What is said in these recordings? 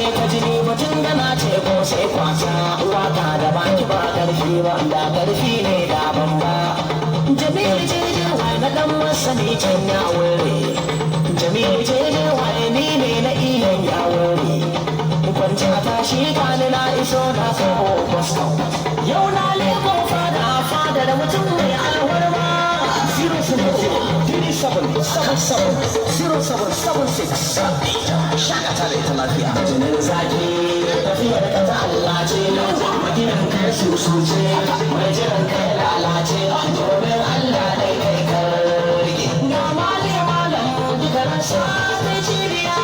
ce ta jini mutum gana ce ko sai kwasa waka da baki ba karfi ba da karfi ne da bamba Jamilu jeje wai na dan masani can ya wuri Jamilu jeje wai ni ne na iyan ya wuri kwanci a tashi kani na iso na sabo kwasto yau na leko fada da mutum mai alwarma 070-77-07-76 shakata da ita lafiya jinin zaki tafiyar ka ta Allah ce maginan kai su ce mai jiran kai lalace domin Allah dai kai karge ga mali malam duka rasa mai cibiya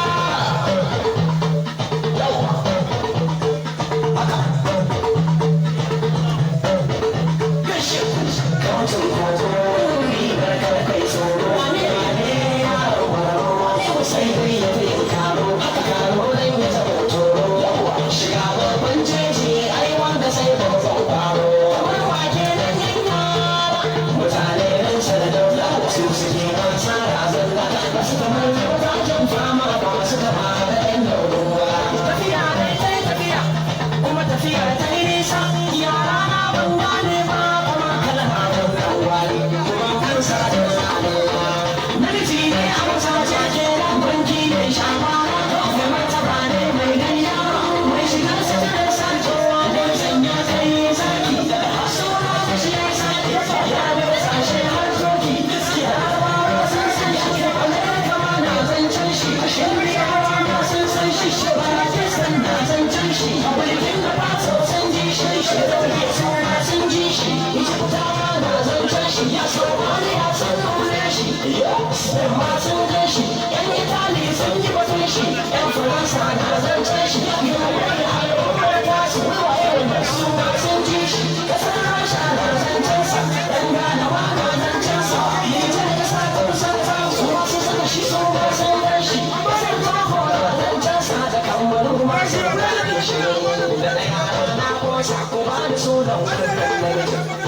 Aku